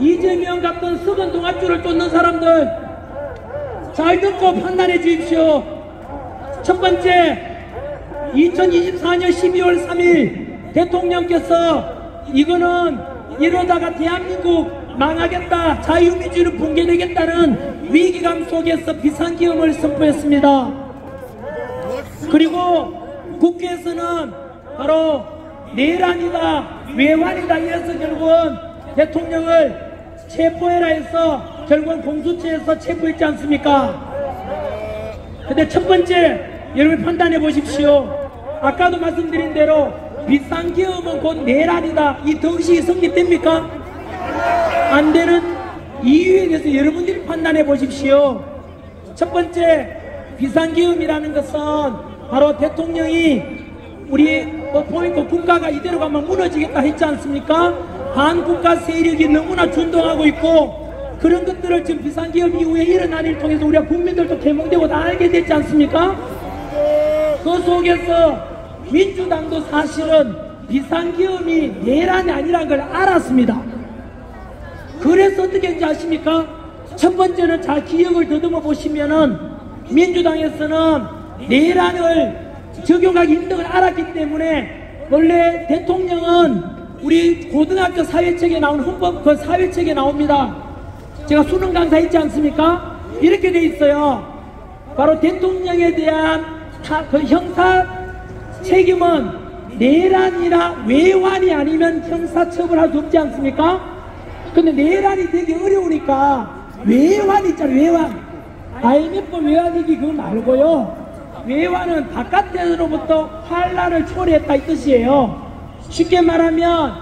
이재명 같은 수건 동아줄을 쫓는 사람들 잘 듣고 판단해 주십시오. 첫 번째, 2024년 12월 3일 대통령께서 이거는 이러다가 대한민국 망하겠다, 자유민주를 붕괴되겠다는 위기감 속에서 비상계엄을 선포했습니다. 그리고 국회에서는 바로 내란이다, 외환이다 이래서 결국은 대통령을 체포해라 해서 결국은 공수처에서 체포했지 않습니까? 근데 첫 번째, 여러분 판단해 보십시오. 아까도 말씀드린 대로 비상계엄은 곧 내란이다, 이 덕식이 성립됩니까? 안 되는 이유에 대해서 여러분들이 판단해 보십시오. 첫 번째, 비상계엄이라는 것은 바로 대통령이 우리 보니까 국가가 이대로 가면 무너지겠다 했지 않습니까? 반국가 세력이 너무나 준동하고 있고, 그런 것들을 지금 비상계엄 이후에 일어난 일을 통해서 우리가 국민들도 개몽되고 다 알게 됐지 않습니까? 그 속에서 민주당도 사실은 비상계엄이 내란이 아니라는 걸 알았습니다. 그래서 어떻게 했는지 아십니까? 첫 번째는 잘 기억을 더듬어 보시면은 민주당에서는 내란을 적용하기 힘든 걸 알았기 때문에 원래 대통령은 우리 고등학교 사회책에 나온 헌법 그 사회책에 나옵니다. 제가 수능 강사했지 않습니까? 이렇게 돼 있어요. 바로 대통령에 대한 그 형사 책임은 내란이나 외환이 아니면 형사 처벌할 수 없지 않습니까? 근데 내란이 되게 어려우니까 외환 있잖아요. 외환. IMF 외환위기 그거 말고요. 외환은 바깥으로부터 환란을 초래했다 이 뜻이에요. 쉽게 말하면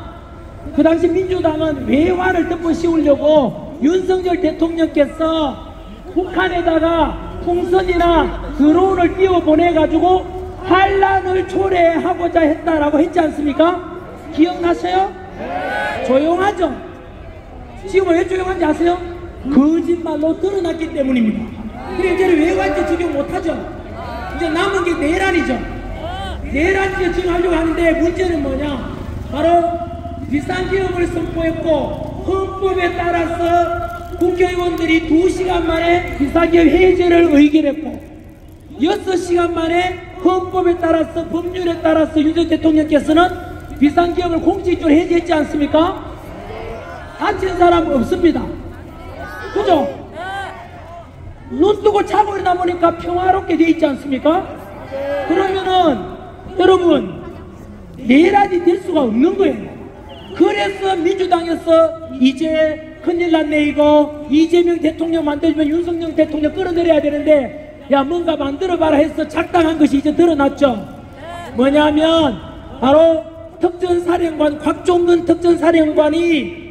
그 당시 민주당은 외환을 덮어 씌우려고 윤석열 대통령께서 북한에다가 풍선이나 드론을 띄워 보내가지고 환란을 초래하고자 했다라고 했지 않습니까? 기억나세요? 조용하죠? 지금 왜 조용한지 아세요? 거짓말로 드러났기 때문입니다. 그래 이제는 외환죄 적용 못하죠? 이제 남은 게 내란이죠. 내란죄 적용하려고 하는데 문제는 뭐냐? 바로 비상계엄을 선포했고 헌법에 따라서 국회의원들이 2시간 만에 비상계엄 해제를 의결했고 6시간 만에 헌법에 따라서 법률에 따라서 윤석열 대통령께서는 비상계엄을 공식적으로 해제했지 않습니까? 다친 사람 없습니다. 그죠? 눈 뜨고 자고 일어나 보니까 평화롭게 돼 있지 않습니까? 그러면은 여러분 내란이 될 수가 없는 거예요. 그래서 민주당에서 이제 큰일 났네 이거 이재명 대통령 만들면 윤석열 대통령 끌어내려야 되는데 야 뭔가 만들어봐라 해서 작당한 것이 이제 드러났죠. 뭐냐면 바로 특전사령관 곽종근 특전사령관이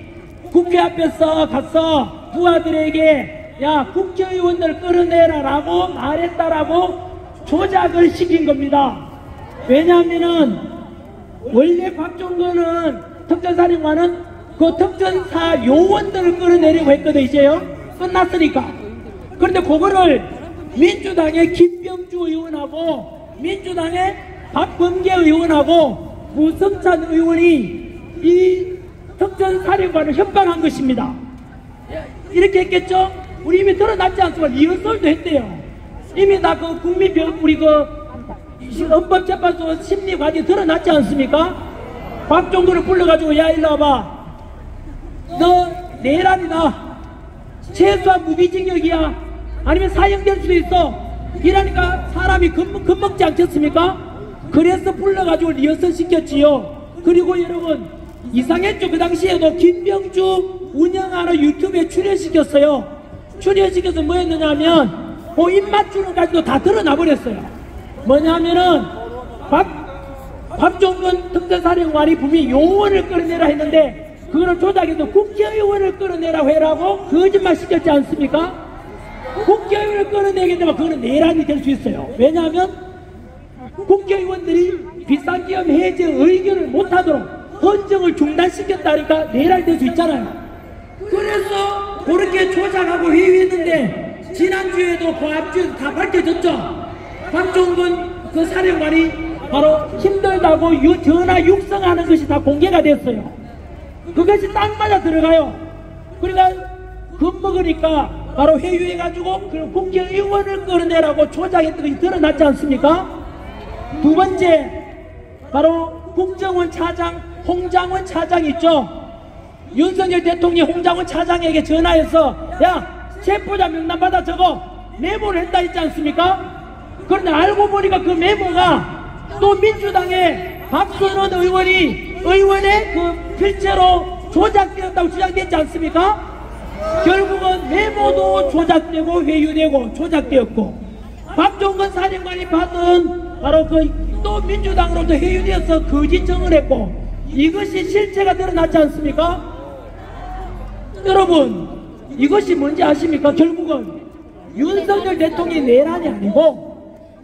국회 앞에서 가서 부하들에게 야 국회의원들 끌어내라 라고 말했다라고 조작을 시킨 겁니다. 왜냐하면은 원래 곽종근은 특전사령관은 그 특전사 요원들을 끌어내려고 했거든. 이제요 끝났으니까. 그런데 그거를 민주당의 김병주 의원하고 민주당의 박범계 의원하고 구성찬 의원이 이 특전사령관을 협박한 것입니다. 이렇게 했겠죠? 우리 이미 드러났지 않습니까? 리허설도 했대요. 이미 다 그 국민병 우리 그 헌법재판소 심리관이 드러났지 않습니까? 박종근을 불러가지고 야 일로 와봐. 너 내란이다. 최소한 무기징역이야. 아니면 사형될 수도 있어. 이러니까 사람이 겁먹지 않겠습니까? 그래서 불러가지고 리허설 시켰지요. 그리고 여러분 이상했죠. 그 당시에도 김병주 운영하는 유튜브에 출연시켰어요. 출연시켜서 뭐 했느냐 하면 입맞추는 까지도 다 드러나 버렸어요. 뭐냐면은 박종근 특전사령관이 분명히 요원을 끌어내라 했는데 그거를 조작해서 국회의원을 끌어내라고 해라고 거짓말 시켰지 않습니까? 국회의원을 끌어내게 되면 그거는 내란이 될 수 있어요. 왜냐하면 국회의원들이 비상계엄 해제 의결을 못하도록 헌정을 중단시켰다니까 내란이 될 수 있잖아요. 그래서 그렇게 조작하고 회유했는데 지난주에도 그 앞주에도 다 밝혀졌죠. 박종근 그 사령관이 바로 힘들다고 전화 육성하는 것이 다 공개가 됐어요. 그것이 딱 맞아 들어가요. 그러니까 겁먹으니까 바로 회유해가지고 국회의원을 끌어내라고 조작했던 것이 드러났지 않습니까? 두 번째, 바로 국정원 차장 홍장원 차장 있죠? 윤석열 대통령이 홍장원 차장에게 전화해서 야, 체포자 명단 받아 적어 메모를 했다 했지 않습니까? 그런데 알고 보니까 그 메모가 또 민주당의 박선원 의원의 그 필체로 조작되었다고 주장됐지 않습니까? 결국은 메모도 조작되고 회유되고 조작되었고, 박종건 사령관이 받은 바로 그 또 민주당으로부터 회유되어서 거짓 정을 했고, 이것이 실체가 드러났지 않습니까? 여러분, 이것이 뭔지 아십니까? 결국은 윤석열 대통령이 내란이 아니고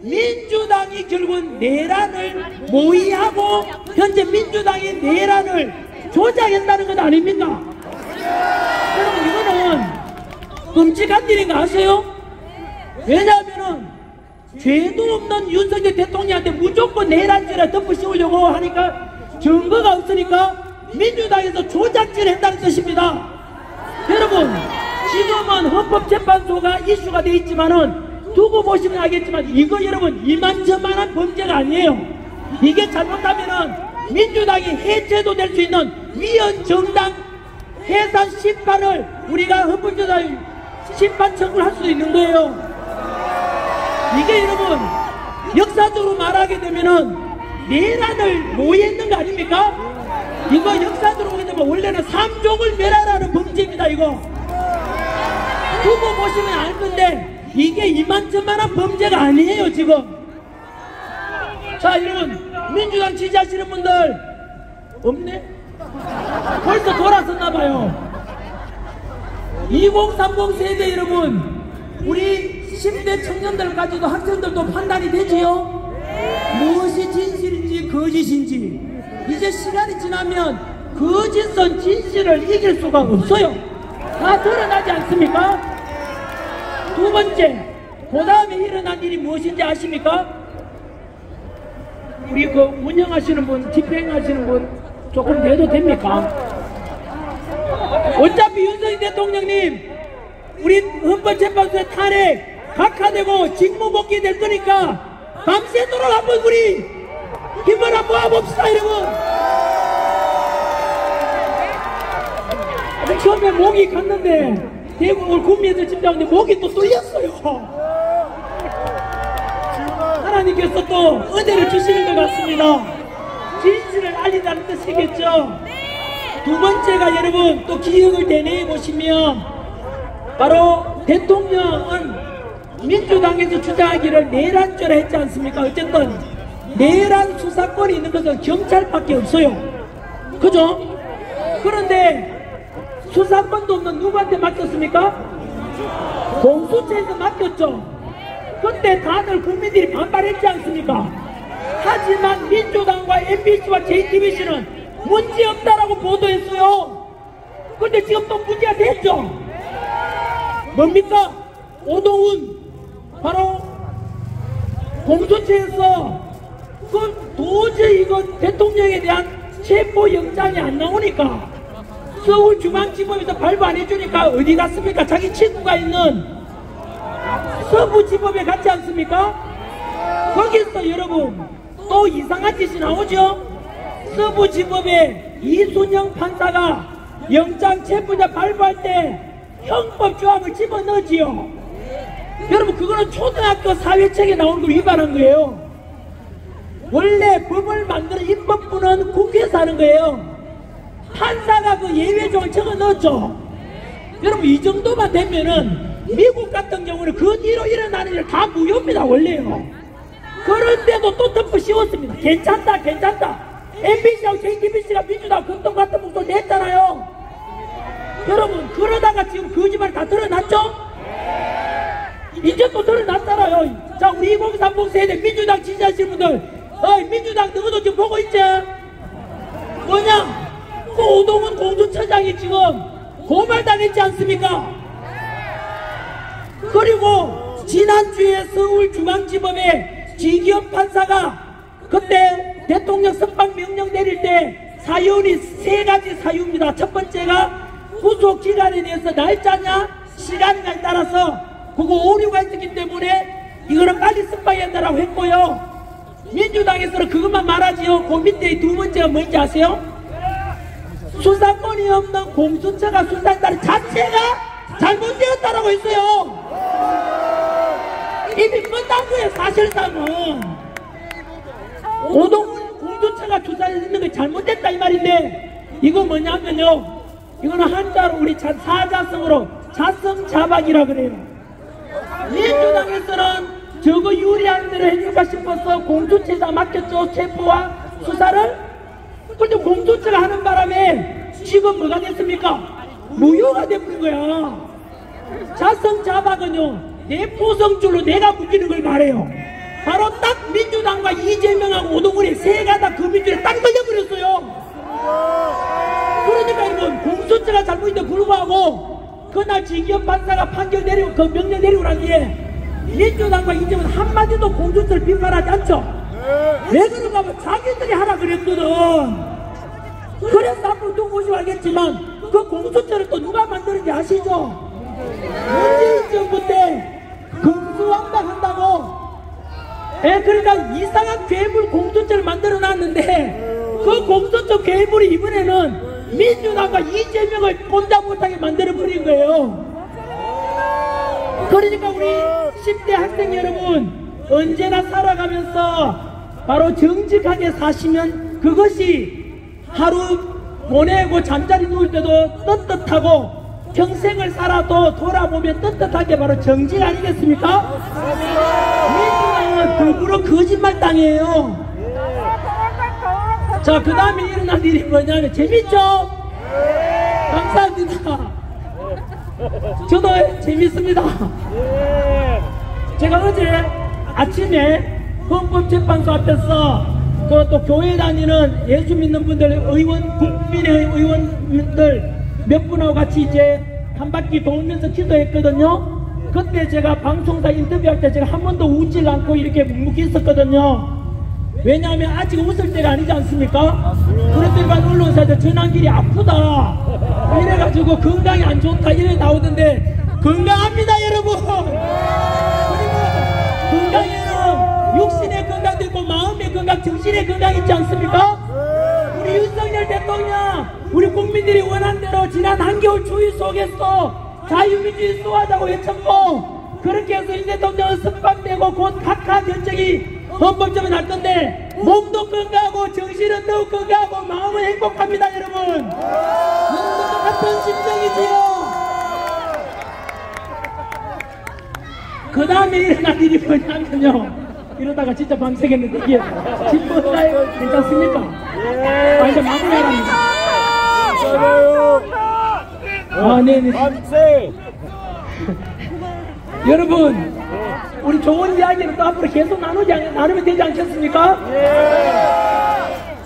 민주당이 결국은 내란을 모의하고 현재 민주당이 내란을 조작했다는 것 아닙니까? 여러분, 이거는 끔찍한 일인 거 아세요? 왜냐하면은 죄도 없는 윤석열 대통령한테 무조건 내란죄를 덮어 씌우려고 하니까 증거가 없으니까 민주당에서 조작질을 했다는 뜻입니다. 여러분, 지금은 헌법재판소가 이슈가 되어 있지만은 두고 보시면 알겠지만 이거 여러분 이만저만한 범죄가 아니에요. 이게 잘못하면은 민주당이 해체도 될 수 있는 위헌정당 해산 심판을 우리가 헌법조사 심판 청구를 할 수도 있는 거예요. 이게 여러분 역사적으로 말하게 되면은 내란을 모의했는 거 아닙니까? 이거 역사적으로 보게 되면 원래는 삼족을 멸하라는 범죄입니다. 이거 두고 보시면 알 건데 이게 이만저만한 범죄가 아니에요 지금. 자, 여러분 민주당 지지하시는 분들 없네? 벌써 돌아섰나봐요. 2030 세대 여러분, 우리 10대 청년들까지도 학생들도 판단이 되지요? 무엇이 진실인지 거짓인지. 이제 시간이 지나면 거짓은 진실을 이길 수가 없어요. 다 드러나지 않습니까? 두 번째, 그 다음에 일어난 일이 무엇인지 아십니까? 우리 그 운영하시는 분, 집행하시는 분 조금 내도 됩니까? 어차피 윤석열 대통령님 우리 헌법재판소의 탄핵 각하되고 직무복귀 될 거니까 밤새도록 한번 우리 힘을 한번 모아봅시다. 여러분, 처음에 목이 갔는데 대국을 구미에서 집장하는데 목이 또 뚫렸어요. 하나님께서 또 은혜를 주시는 것 같습니다. 진실을 알린다는 뜻이겠죠. 두 번째가 여러분 또 기억을 되뇌어 보시면 바로 대통령은 민주당에서 주장하기를 내란죄라 했지 않습니까? 어쨌든 내란 수사권이 있는 것은 경찰밖에 없어요. 그죠? 그런데 수사권도 없는 누구한테 맡겼습니까? 공수처에서 맡겼죠. 그때 다들 국민들이 반발했지 않습니까? 하지만 민주당과 MBC와 JTBC는 문제없다라고 보도했어요. 그런데 지금 또 문제가 됐죠. 뭡니까? 오동훈 바로 공수처에서 그 도저히 이건 대통령에 대한 체포영장이 안 나오니까 서울중앙지법에서 발부 안 해주니까 어디 갔습니까? 자기 친구가 있는 서부지법에 갔지 않습니까? 거기서 여러분 또 이상한 짓이 나오죠. 서부지법에 이순영 판사가 영장 체포자 발부할 때 형법 조항을 집어넣지요. 여러분, 그거는 초등학교 사회책에 나오는 걸 위반한 거예요. 원래 법을 만드는 입법부는 국회에서 하는 거예요. 판사가 그 예외 조항을 적어 넣었죠. 여러분, 이 정도만 되면은 미국 같은 경우는 그 뒤로 일어나는 일 다 무효입니다. 원래요. 그런데도 또 덮어 씌웠습니다. 괜찮다 괜찮다. MBC하고 JTBC가 민주당 금동 같은 목소리 냈잖아요. 여러분, 그러다가 지금 거짓말 다 드러났죠? 이제 또 드러났잖아요. 자, 우리 2030 세대 민주당 지지하시는 분들, 민주당 너희도 지금 보고 있지? 뭐냐? 그 오동훈 공수처장이 지금 고발당했지 않습니까? 그리고 지난주에 서울중앙지법에 지기현 판사가 그때 대통령 석방 명령 내릴 때 사유는 세 가지 사유입니다. 첫 번째가 구속 기간에 대해서 날짜냐 시간에 따라서 그거 오류가 있었기 때문에 이거는 빨리 석방해야 한다라고 했고요. 민주당에서는 그것만 말하지요. 그 밑에 두 번째가 뭔지 아세요? 수사권이 없는 공수처가 수사한다는 자체가 잘못되었다라고 했어요. 이미 끝난 거예요. 사실상은 오동훈 공수처가 수사했는 게 잘못됐다 이 말인데, 이거 뭐냐면요, 이거는 한자로 우리 사자성어로 자성자박이라 그래요. 민주당에서는 저거 유리한 대로 해줄까 싶어서 공수처에다 맡겼죠. 체포와 수사를. 근데 공수처가 하는 바람에 지금 뭐가 됐습니까? 무효가 돼버린 거야. 자성자박은요, 내 포성줄로 내가 묶이는 걸 말해요. 바로 딱 민주당과 이재명하고 오동훈이 세 가닥 그 민주를 딱 걸려버렸어요. 그러니까 여러분, 공수처가 잘못인데 불구하고 그날 지기현 판사가 판결 내리고 그 명령 내리고 난 뒤에 민주당과 이재명은 한마디도 공수처를 비판하지 않죠. 왜 그런가 하면 자기들이 하라 그랬거든. 그래서 앞으로 두고 보시면 알겠지만 그 공수처를 또 누가 만드는지 아시죠? 문재인 정부 때 금수왕박한다고, 그러니까 이상한 괴물 공수처를 만들어 놨는데 그 공수처 괴물이 이번에는 민주당과 이재명을 꼼짝 못하게 만들어 버린 거예요. 그러니까 우리 10대 학생 여러분, 언제나 살아가면서 바로 정직하게 사시면 그것이 하루 보내고 잠자리 누울 때도 떳떳하고 평생을 살아도 돌아보면 떳떳하게 바로 정직 아니겠습니까? 민주당은 더불어 거짓말 당해요. 자, 그 다음에 일어난 일이 뭐냐면, 재밌죠? 감사합니다. 저도 재밌습니다. 제가 어제 아침에 헌법재판소 앞에서 또 교회 다니는 예수 믿는 분들, 의원, 국민의 의원들 몇 분하고 같이 이제 한 바퀴 돌면서 기도했거든요. 그때 제가 방송사 인터뷰할 때 제가 한 번도 웃질 않고 이렇게 묵묵히 있었거든요. 왜냐하면 아직 웃을 때가 아니지 않습니까? 그랬더니만 언론사들 전환길이 아프다 이래가지고 건강이 안 좋다 이래 나오던데, 건강합니다 여러분. 그리고 건강에는 육신의 건강도 있고 마음의 건강, 정신의 건강 있지 않습니까? 우리 윤석열 대통령, 우리 국민들이 원한 대로 지난 한겨울 추위 속에서 자유민주주의 수호하자고 외쳤고, 그렇게 해서 윤 대통령은 석방되고 곧 각하 결정이 헌법점에 날 건데, 몸도 건강하고 정신은 더욱 건강하고 마음은 행복합니다 여러분. 여러분도 같은 심정이지요. 그 다음에 일어난 일이 뭐냐면요, 이러다가 진짜 밤새겠는데 이게 진보사회 괜찮습니까? 이제 마무리하랍니다. 네네. 여러분, 우리 좋은 이야기는 또 앞으로 계속 나누면 되지 않겠습니까?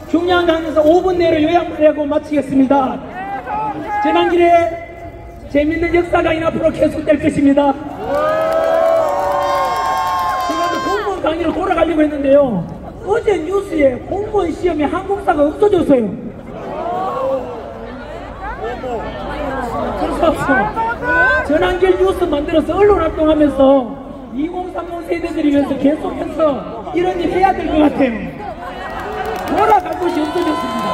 중요한 강의에서 5분 내로 요약을 하고 마치겠습니다. 지난길에 재밌는 역사 강의 앞으로 계속될 것입니다. 제가 공무원 강의로 돌아가려고 했는데요, 어제 뉴스에 공무원 시험에 한국사가 없어졌어요. 그래서 전환길 뉴스 만들어서 언론 활동하면서 2030 세대들이 위해서 계속해서 이런 일 해야 될 것 같아요. 돌아갈 곳이 없어졌습니다.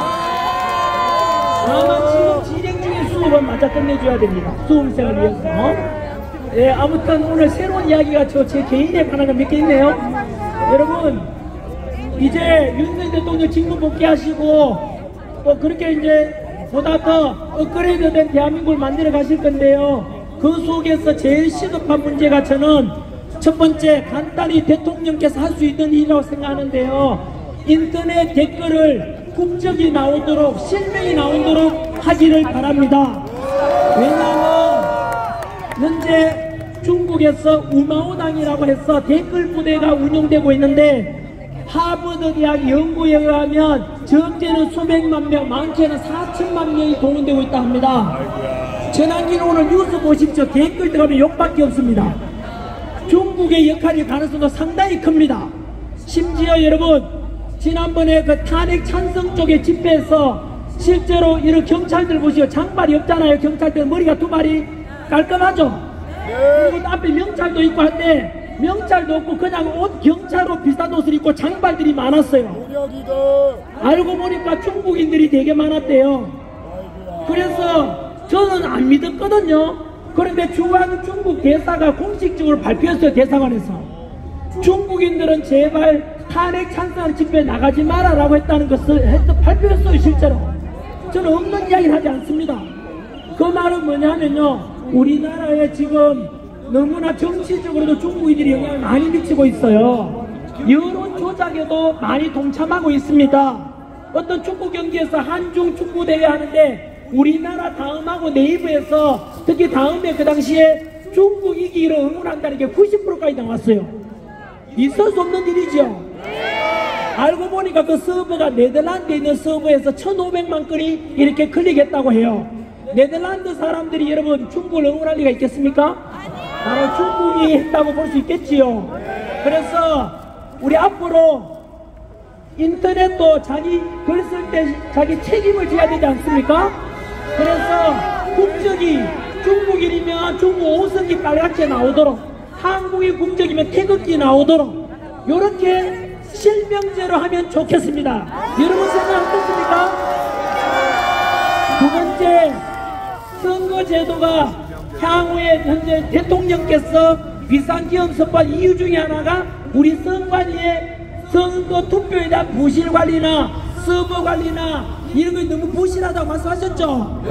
아마 지금 진행 중인 수업은 맞아 끝내줘야 됩니다. 수험생을 위해서. 아무튼 오늘 새로운 이야기가 제 개인에 관한 거 몇 개 있네요. 여러분, 이제 윤석열 대통령 직무 복귀하시고 또 그렇게 이제 보다 더 업그레이드된 대한민국을 만들어 가실 건데요. 그 속에서 제일 시급한 문제가 저는 첫 번째, 간단히 대통령께서 할 수 있는 일이라고 생각하는데요, 인터넷 댓글을 국적이 나오도록, 실명이 나오도록 하기를 바랍니다. 왜냐하면 현재 중국에서 우마오당이라고 해서 댓글 부대가 운영되고 있는데, 하버드 대학 연구에 의하면 적게는 수백만 명, 많게는 4천만 명이 동원되고 있다 합니다. 전환기는 오늘 뉴스 보십시오. 댓글 들어가면 욕밖에 없습니다. 중국의 역할이 가능성도 상당히 큽니다. 심지어 여러분, 지난번에 그 탄핵 찬성 쪽의 집회에서 실제로 이런 경찰들 보시오. 장발이 없잖아요. 경찰들 머리가 두 마리 깔끔하죠. 그리고 앞에 명찰도 있고 한데 명찰도 없고 그냥 옷 경찰로 비슷한 옷을 입고 장발들이 많았어요. 알고 보니까 중국인들이 되게 많았대요. 그래서 저는 안 믿었거든요. 그런데 중앙 중국 대사가 공식적으로 발표했어요. 대사관에서 중국인들은 제발 탄핵 찬성 집회에 나가지 마라라고 했다는 것을 발표했어요. 실제로 저는 없는 이야기를 하지 않습니다. 그 말은 뭐냐면요, 우리나라에 지금 너무나 정치적으로도 중국인들이 영향을 많이 미치고 있어요. 여론 조작에도 많이 동참하고 있습니다. 어떤 축구 경기에서 한중 축구 대회 하는데 우리나라 다음하고 네이버에서 특히 다음에 그 당시에 중국 이기기를 응원한다는 게 90%까지 나왔어요. 있을 수 없는 일이죠. 알고 보니까 그 서버가 네덜란드에 있는 서버에서 1500만 건이 이렇게 클릭했다고 해요. 네덜란드 사람들이 여러분 중국을 응원할 리가 있겠습니까? 바로 중국이 했다고 볼 수 있겠지요. 그래서 우리 앞으로 인터넷도 자기 글 쓸 때 자기 책임을 져야 되지 않습니까? 그래서 국적이 중국인이면 중국 5성기 빨갛게 나오도록, 한국인 국적이면 태극기 나오도록 이렇게 실명제로 하면 좋겠습니다. 여러분 생각 어떻습니까? 두 번째, 선거제도가 향후에 현재 대통령께서 비상기업 선포한 이유 중에 하나가 우리 선관위의 선거 투표에 대한 부실 관리나 서버 관리나 이런 거 너무 부실하다고 말씀하셨죠?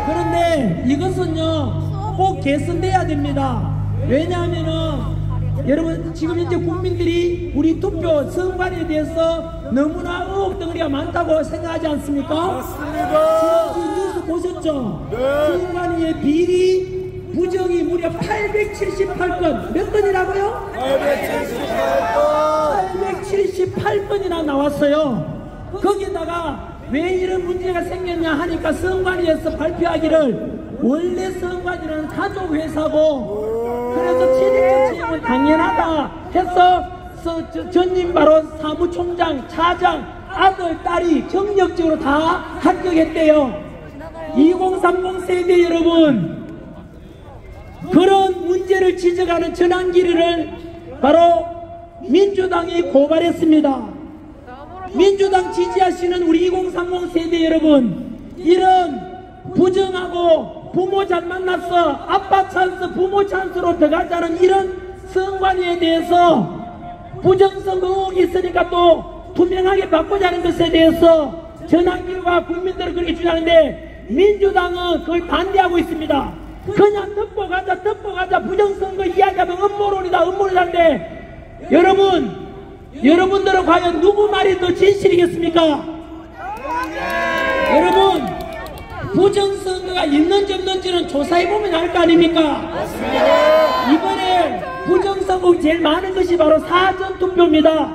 그런데 이것은요 꼭 개선돼야 됩니다. 왜냐하면은 여러분 지금 현재 국민들이 우리 투표 선관위에 대해서 너무나 의혹 덩어리가 많다고 생각하지 않습니까? 맞습니다. 지금 뉴스 보셨죠? 선관위의 비리 부정이 무려 878건. 몇 건이라고요? 878건이나 나왔어요. 거기다가 왜 이런 문제가 생겼냐 하니까 선관위에서 발표하기를 원래 선관위는 가족회사고 그래서 친인척 채용은 당연하다 해서 전임 바로 사무총장, 차장, 아들, 딸이 정력적으로 다 합격했대요. 2030 세대 여러분, 그런 문제를 지적하는 전환기를 바로 민주당이 고발했습니다. 민주당 지지하시는 우리 2030 세대 여러분, 이런 부정하고 부모 잘 만났어, 아빠 찬스, 부모 찬스로 들어가자는 이런 선관위에 대해서 부정성 의혹이 있으니까 또 투명하게 바꾸자는 것에 대해서 전환기와 국민들은 그렇게 주장하는데 민주당은 그걸 반대하고 있습니다. 그냥 듣고 가자 부정선거 이야기하면 음모론이다인데 여러분들은 과연 누구 말이 더 진실이겠습니까? 여러분, 부정선거가 있는지 없는지는 조사해보면 알 거 아닙니까? 맞습니다. 이번에 부정선거 제일 많은 것이 바로 사전투표입니다.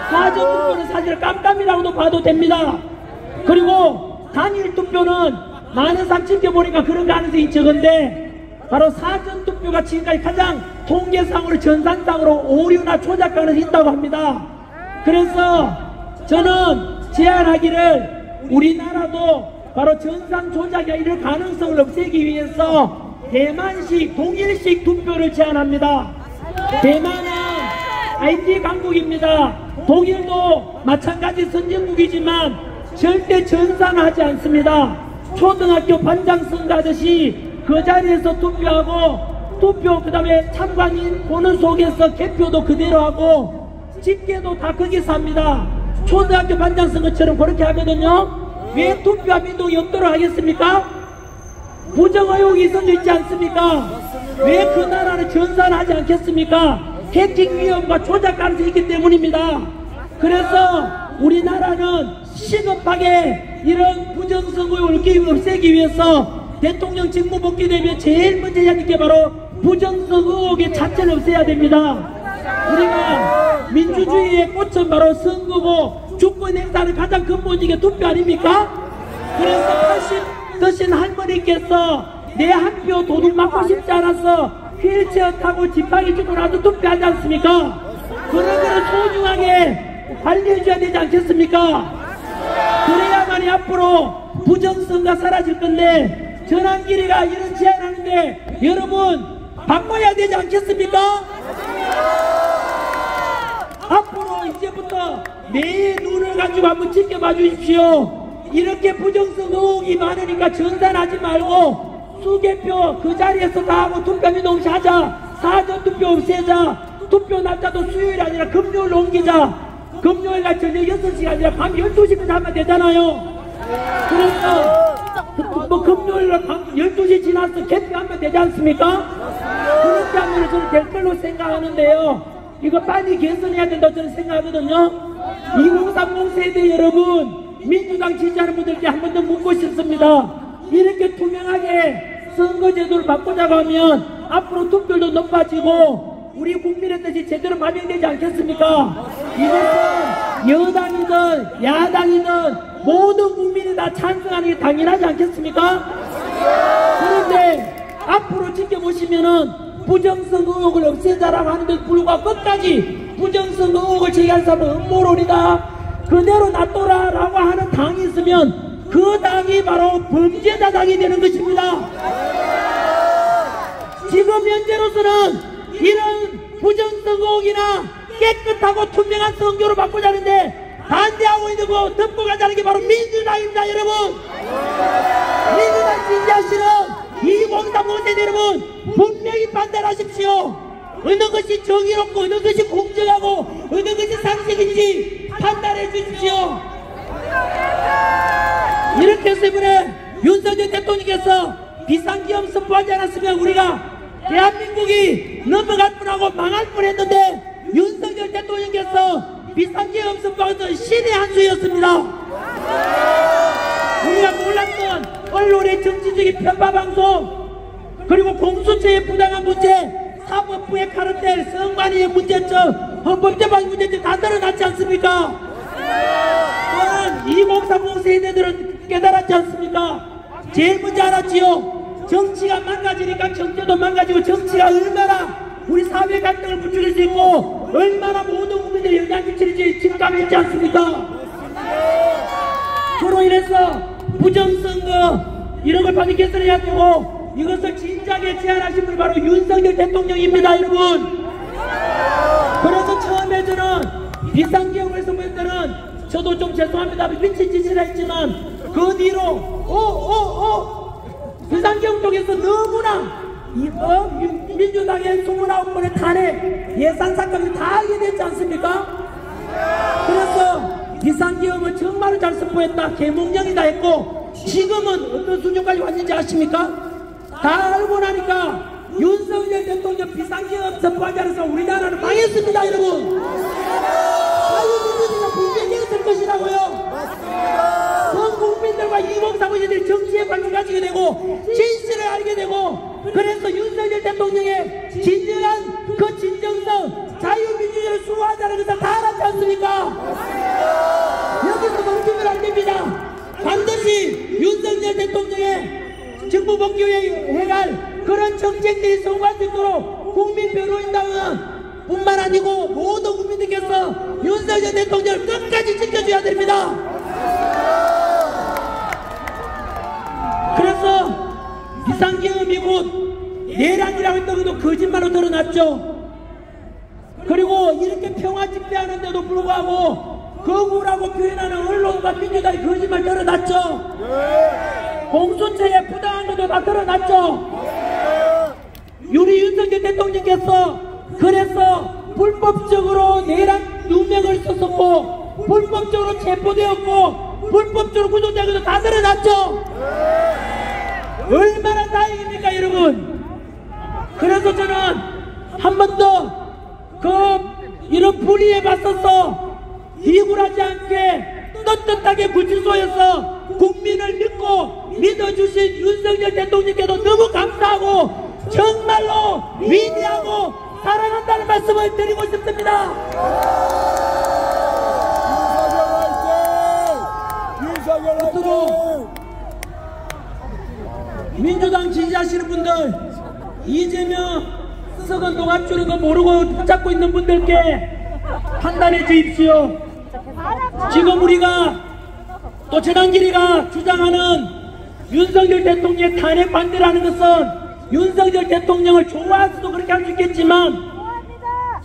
사전투표는 사실 깜깜이라고도 봐도 됩니다. 그리고 단일투표는 많은 사람 지켜보니까 그런 가능성이 적은데 바로 사전투표가 지금까지 가장 통계상으로 전산상으로 오류나 조작 가능성이 있다고 합니다. 그래서 저는 제안하기를 우리나라도 바로 전산 조작이 이럴 가능성을 없애기 위해서 대만식 동일식 투표를 제안합니다. 대만은 IT 강국입니다. 독일도 마찬가지 선진국이지만 절대 전산하지 않습니다. 초등학교 반장 선거하듯이 그 자리에서 투표하고 투표 그 다음에 참관인 보는 속에서 개표도 그대로 하고 집계도 다 거기서 합니다. 초등학교 반장 선거처럼 그렇게 하거든요. 왜 투표와 민동이 없도록 하겠습니까? 부정 의혹이 있을 수 있지 않습니까? 왜 그 나라를 전산하지 않겠습니까? 해킹 위험과 조작 가능성이 있기 때문입니다. 그래서 우리나라는 시급하게 이런 부정선거 의혹을 없애기 위해서 대통령 직무 복귀 되면 제일 먼저 해야 할 게 바로 부정선거 의혹의 자체를 없애야 됩니다. 우리가 민주주의의 꽃은 바로 선거고 주권 행사는 가장 근본적인 게 투표 아닙니까? 그래서 80 드신 할머니께서 내 한 표 도둑 맞고 싶지 않아서 휠체어 타고 지팡이 짚고 나도 투표하지 않습니까? 그런 거를 소중하게 관리해줘야 되지 않겠습니까? 그래야만이 앞으로 부정선거 사라질 건데 전환길이가 이런 제안하는데 여러분 바꿔야 되지 않겠습니까? 앞으로 이제부터 내 눈을 가지고 한번 지켜봐 주십시오. 이렇게 부정선거 의혹이 많으니까 전산하지 말고 수개표 그 자리에서 다 하고 투표비 농시하자. 사전투표 없애자. 투표 날짜도 수요일이 아니라 금요일로 옮기자. 금요일날 저녁 6시가 아니라 밤 12시까지 하면 되잖아요. 그래서 뭐 금요일날 밤 12시 지나서 개표하면 되지 않습니까? 그렇게 하면 저는 될 걸로 생각하는데요. 이거 빨리 개선해야 된다고 저는 생각하거든요. 2030 세대 여러분, 민주당 지지하는 분들께 한 번 더 묻고 싶습니다. 이렇게 투명하게 선거제도를 바꾸자고 하면 앞으로 투표율도 높아지고 우리 국민의 뜻이 제대로 반영되지 않겠습니까? 이것은 여당이든 야당이든 모든 국민이 다 찬성하는 게 당연하지 않겠습니까? 그런데 앞으로 지켜보시면은 부정선거 의혹을 없애자라고 하는데 불구하고 끝까지 부정선거 의혹을 제기한 사람은 음모론이다. 그대로 놔둬라 라고 하는 당이 있으면 그 당이 바로 범죄자 당이 되는 것입니다. 지금 현재로서는 이런 부정선거 의혹이나 깨끗하고 투명한 선거로 바꾸자는데 반대하고 있는 거 덮고 가자는 게 바로 민주당입니다. 여러분, 민주당 지지하시는 2030 세대 여러분, 분명히 판단을 하십시오. 어느 것이 정의롭고 어느 것이 공정하고 어느 것이 상식인지 판단해 주십시오. 이렇게 해서 이번에 윤석열 대통령께서 비상계엄 선포하지 않았으면 우리가 대한민국이 넘어갈 뻔하고 망할 뻔했는데 윤석열 대통령께서 비상계엄 선포한 것은 신의 한 수였습니다. 우리가 몰랐던 언론의 정치적인 편파방송, 그리고 공수처의 부당한 문제, 사법부의 카르텔, 선관위의 문제점, 헌법재판 문제점 다 드러났지 않습니까? 또한 2030 세대들은 깨달았지 않습니까? 제일 먼저 알았지요. 정치가 망가지니까 정치도 망가지고 정치가 얼마나 우리 사회 갈등을 부추길 수 있고 얼마나 모든 국민들이 영향을 미치는지 직감했지 않습니까? 그로 인해서 부정선거 이런 걸 빨리 개선해야 되고 이것을 진작에 제안하신 분이 바로 윤석열 대통령입니다. 여러분, 그래서 처음에 저는 비상계엄을 선포할 때는 저도 좀 죄송합니다. 미친 짓이라 했지만 그 뒤로 비상계엄 쪽에서 너무나 민주당의 29번의 탄핵 예산사건이 다 하게 됐지 않습니까? 그래서 비상계엄을 정말로 잘 선포했다, 계몽령이다 했고 지금은 어떤 수준까지 왔는지 아십니까? 다 알고 나니까 윤석열 대통령 비상계엄 선포하지 않아서 우리나라는 망했습니다. 여러분, 자유민주주의가 붕괴되었을 것이라고요. 전 국민들과 2030 세대들이 정치에 관심 가지게 되고 진실을 알게 되고, 그래서 윤석열 대통령의 진정한 그 진정성, 자유민주주의를 수호하자는 것을 다 알았지 않습니까? 여기서 멈추면 안 됩니다. 반드시 윤석열 대통령의 정부 복귀에 해갈 그런 정책들이 성공할 수 있도록 국민변호인단은 뿐만 아니고 모든 국민들께서 윤석열 대통령을 끝까지 지켜줘야 됩니다. 그래서 비상계엄이 곧 내란이라고 했던 것도 거짓말로 드러났죠. 그리고 이렇게 평화 집회하는데도 불구하고 거부라고 표현하는 언론과 민주당이 거짓말 드러났죠. 공수처에 부당한 것도 다 드러났죠. 우리 윤석열 대통령께서 그래서 불법적으로 내란 누명을 썼었고 불법적으로 체포되었고 불법적으로 구속된 것도 다 드러났죠. 얼마나 다행입니까 여러분. 그래서 저는 한 번 더 이런 불의에 맞서서 비굴하지 않게 떳떳하게 구치소에서 국민을 믿어주신 윤석열 대통령께도 너무 감사하고 정말로 위대하고 사랑한다는 말씀을 드리고 싶습니다. 앞으로 민주당 지지하시는 분들, 이재명 썩은 동안 주는 거 모르고 붙잡고 있는 분들께 판단해 주십시오. 지금 우리가 또 전환길이가 주장하는 윤석열 대통령의 탄핵 반대라는 것은 윤석열 대통령을 좋아해서도 그렇게 할 수 있겠지만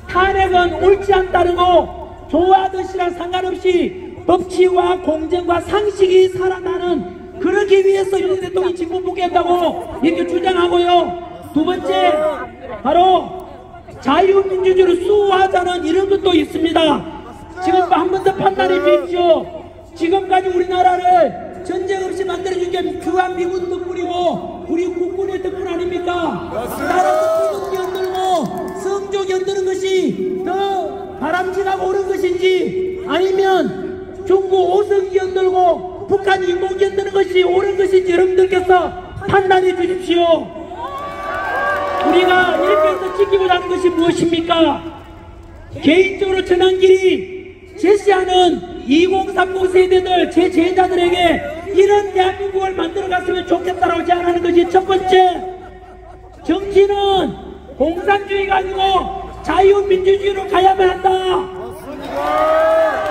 탄핵은 옳지 않다는 거 좋아하듯이랑 상관없이 법치와 공정과 상식이 살아나는 그러기 위해서 윤석열 대통령이 직무 복귀했다고 이렇게 주장하고요. 두 번째 바로 자유민주주의를 수호하자는 이런 것도 있습니다. 지금 한 번 더 판단해 주십시오. 지금까지 우리나라를 전쟁 없이 만들어준 게 주한미군 덕분이고 우리 국군의 덕분 아닙니까? 나라 덕분 연들고 성적 연드는 것이 더 바람직하고 옳은 것인지 아니면 중국 오성이 연들고 북한 인공이 연드는 것이 옳은 것인지 여러분들께서 판단해 주십시오. 우리가 이렇게 해서 지키고자 하는 것이 무엇입니까? 개인적으로 전환길이 제시하는 2030 세대들 제 제자들에게 이런 대한민국을 만들어갔으면 좋겠다라고 제안하는 것이 첫 번째, 정치는 공산주의가 아니고 자유민주주의로 가야만 한다.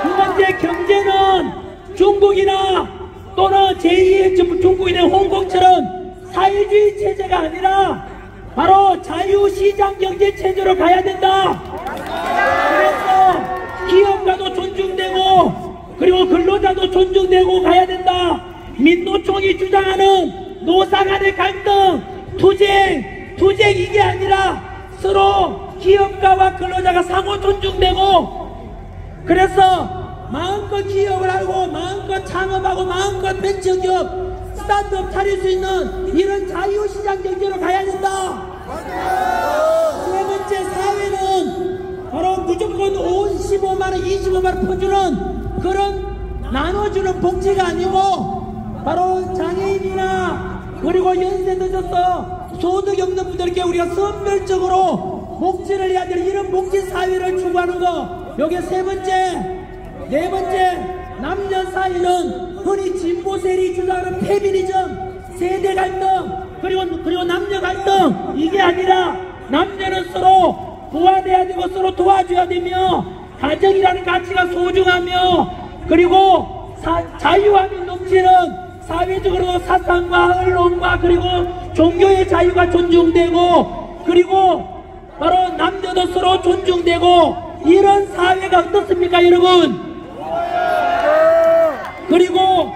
두 번째, 경제는 중국이나 또는 제2의 중국이나 홍콩처럼 사회주의 체제가 아니라 바로 자유시장 경제 체제로 가야 된다. 그래서 기업가도 존중되고 그리고 근로자도 존중되고 가야 된다. 민노총이 주장하는 노사 간의 갈등, 투쟁 이게 아니라 서로 기업가와 근로자가 상호 존중되고 그래서 마음껏 기업을 하고 마음껏 창업하고 마음껏 벤처기업 스타트업 차릴 수 있는 이런 자유시장 경제로 가야 된다. 세 번째, 사회는 바로 무조건 15만원 25만원 퍼주는 그런 나눠주는 복지가 아니고 바로 장애인이나 그리고 연세 늦어서 소득이 없는 분들께 우리가 선별적으로 복지를 해야 되는 이런 복지 사회를 추구하는 거, 요게 세 번째. 네 번째, 남녀 사이는 흔히 진보 세력이 주장하는 페미니즘, 세대 갈등, 그리고 남녀 갈등, 이게 아니라 남녀는 서로 보완해야 되고 서로 도와줘야 되며 가정이라는 가치가 소중하며 그리고 자유함이 넘치는 사회적으로 사상과 언론과 그리고 종교의 자유가 존중되고 그리고 바로 남녀도 서로 존중되고 이런 사회가 어떻습니까 여러분? 그리고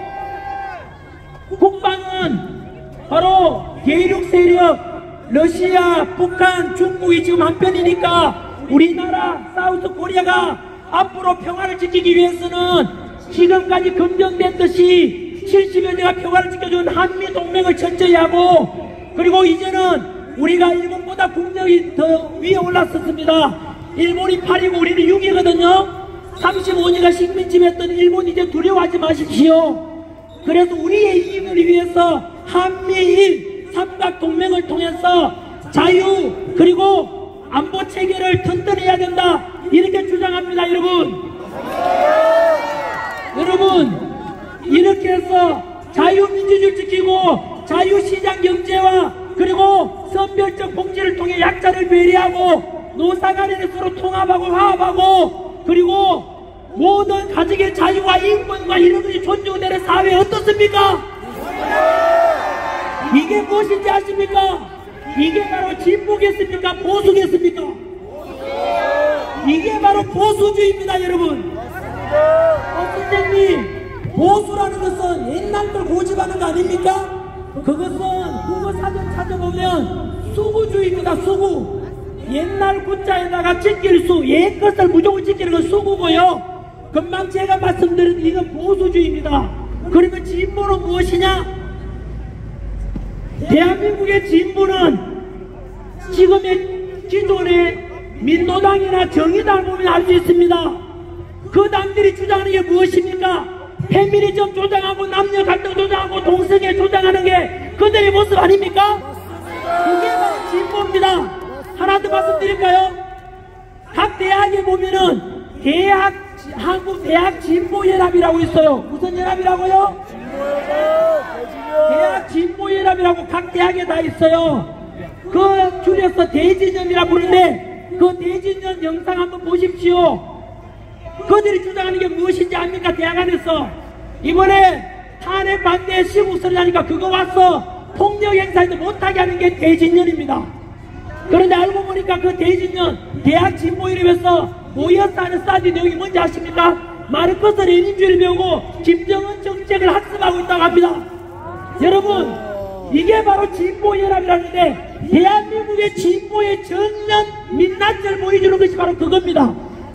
국방은 바로 대륙 세력 러시아, 북한, 중국이 지금 한편이니까 우리나라 사우스 코리아가 앞으로 평화를 지키기 위해서는 지금까지 검증됐듯이 70여 년가 평화를 지켜준 한미동맹을 철저히 하고 그리고 이제는 우리가 일본보다 국력이 더 위에 올랐었습니다. 일본이 8이고 우리는 6이거든요. 35년간 식민지했던 일본 이제 두려워하지 마십시오. 그래서 우리의 이익을 위해서 한미일 삼각동맹을 통해서 자유 그리고 안보 체계를 튼튼해야 된다 이렇게 주장합니다. 여러분 이렇게 해서 자유민주주의를 지키고 자유시장 경제와 그리고 선별적 복지를 통해 약자를 배려하고 노사간에 서로 통합하고 화합하고 그리고 모든 가족의 자유와 인권과 이런 것이 존중되는 사회 어떻습니까? 이게 무엇인지 아십니까? 이게 바로 진보겠습니까? 보수겠습니까? 이게 바로 보수주의입니다 여러분. 선생님, 보수라는 것은 옛날 걸 고집하는 거 아닙니까? 그것은 국어사전 찾아보면 수구주의입니다. 수구. 옛날 구자에다가 지킬 수, 옛 것을 무조건 지키는 건 수구고요. 금방 제가 말씀드린 이건 보수주의입니다. 그러면 진보는 무엇이냐? 대한민국의 진보는 지금의 기존의 민노당이나 정의당을 보면 알 수 있습니다. 그 당들이 주장하는 게 무엇입니까? 페미니즘 조장하고 남녀 갈등 조장하고 동성애 조장하는 게 그들의 모습 아닙니까? 그게 바로 진보입니다. 하나 더 말씀드릴까요? 각 대학에 보면은 한국대학 진보연합이라고 있어요. 무슨 연합이라고요? 대학 진보연합이라고 각 대학에 다 있어요. 그 줄여서 대진연이라고 부르는데 그 대진연 영상 한번 보십시오. 그들이 주장하는 게 무엇인지 압니까? 대학 안에서 이번에 탄핵 반대에 시국선을 하니까 그거 왔어 폭력 행사에도 못하게 하는 게 대진년입니다. 그런데 알고 보니까 그 대진년 대학 진보 이름에서 모여서 하는 스타디 내용이 뭔지 아십니까? 마르크스 레닌주의를 배우고 김정은 정책을 학습하고 있다고 합니다. 여러분 이게 바로 진보연합이라는데 대한민국의 진보의 전면 민낯을 보여주는 것이 바로 그겁니다.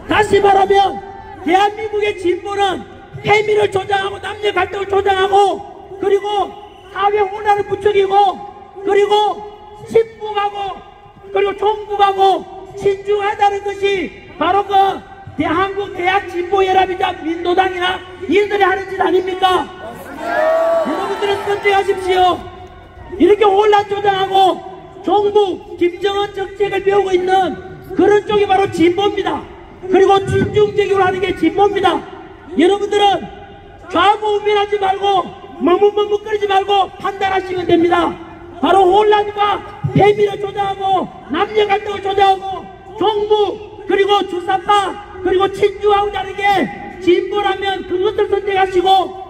다시 말하면 대한민국의 진보는 패미를 조장하고 남녀 갈등을 조장하고 그리고 사회 혼란을 부추기고 그리고 친북하고 그리고 종북하고 친중하다는 것이 바로 그 한국 대학 진보연합이자 민노당이나 이들이 하는 짓 아닙니까? 여러분들은 선택하십시오. 이렇게 혼란 조장하고 종북 김정은 정책을 배우고 있는 그런 쪽이 바로 진보입니다. 그리고 친중적으로 하는 게 진보입니다. 여러분들은 좌고우면하지 말고 머뭇머뭇거리지 말고 판단하시면 됩니다. 바로 혼란과 패미를 조장하고 남녀 갈등을 조장하고 종북 그리고 주사파 그리고 친중하고 다른 게 진보라면 그것을 선택하시고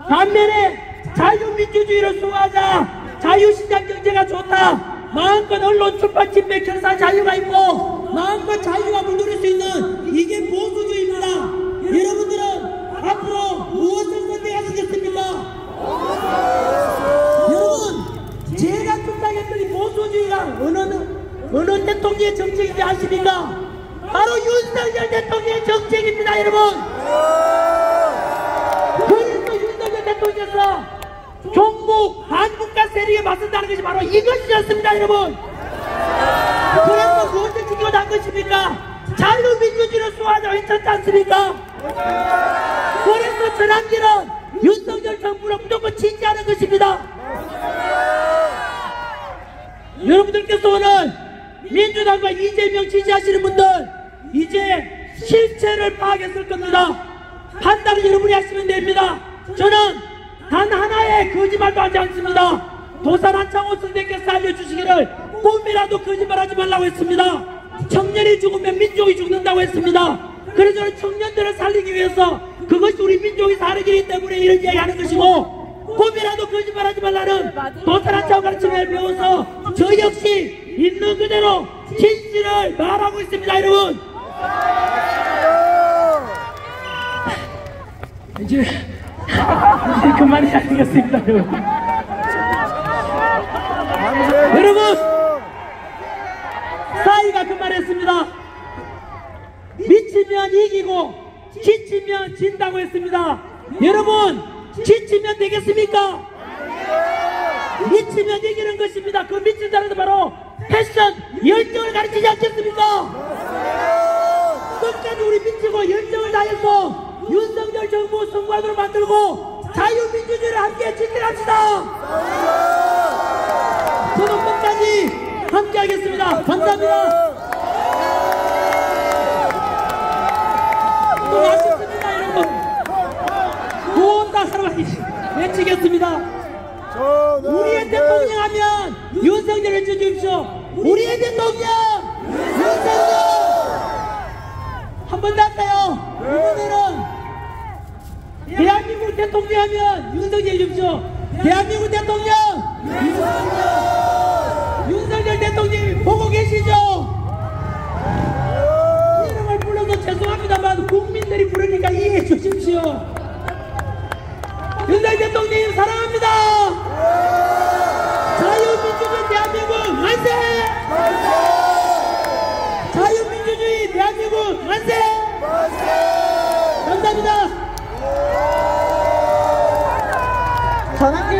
반면에 자유민주주의를 수호하자 자유시장 경제가 좋다 마음껏 언론 출판 집회 결사 자유가 있고 마음껏 자유함을 누릴 수 있는 이게 보수주의입니다. 여러분들은 앞으로 무엇을 선택하시겠습니까? 여러분 제가 주장했더니 보수주의가 어느 대통령의 정책인지 아십니까? 바로 윤석열 대통령의 정책입니다. 여러분 그래서 윤석열 대통령께서 종북 한국과 세력에 맞선다는 것이 바로 이것이었습니다. 여러분 그래서 무엇을 지키고 난 것입니까? 자유민주주의를 수호하자고 했지 않습니까? 그래서 전환기는 윤석열 정부를 무조건 지지하는 것입니다. 여러분들께서 오늘 민주당과 이재명 지지하시는 분들 이제 실체를 파악했을 겁니다. 판단을 여러분이 하시면 됩니다. 저는 단 하나의 거짓말도 하지 않습니다. 도산 한창호 선생님께서 알려주시기를 꿈이라도 거짓말하지 말라고 했습니다. 청년이 죽으면 민족이 죽는다고 했습니다. 그래서 저는 청년들을 살리기 위해서 그것이 우리 민족이 사는 길이기 때문에 이런 이야기하는 것이고 꿈이라도 거짓말하지 말라는 도산 한창호 가르침을 배워서 저 역시 있는 그대로 진실을 말하고 있습니다. 여러분 이제 그만해야 되겠습니다. 여러분 사이가 그만했습니다. 미치면 이기고 지치면 진다고 했습니다. 여러분 지치면 되겠습니까? 미치면 이기는 것입니다. 그 미친 자는 바로 패션 열정을 가르치지 않겠습니까? 끝까지 우리 미치고 열정을 다해서 윤석열 정부 성과도를 만들고 자유민주주의를 함께 지켜갑시다. 저는 끝까지 함께 하겠습니다. 감사합니다. 또 맛있습니다. 여러분 구원다 하루만이 외치겠습니다. 우리의 대통령 하면 윤석열 외쳐주십시오. 우리의 대통령 윤석열 한 번 더 할까요? 이번에는 대한민국 대통령 하면 윤석열 해주십시오. 대한민국 대통령 윤석열 대통령이 보고 계시죠? 이름을 불러서 죄송합니다만 국민들이 부르니까 이해해 주십시오. 윤석열 대통령 사랑합니다. 자유민주주의 대한민국 만세! 자유민주주의 대한민국 만세! 감사합니다. 전환기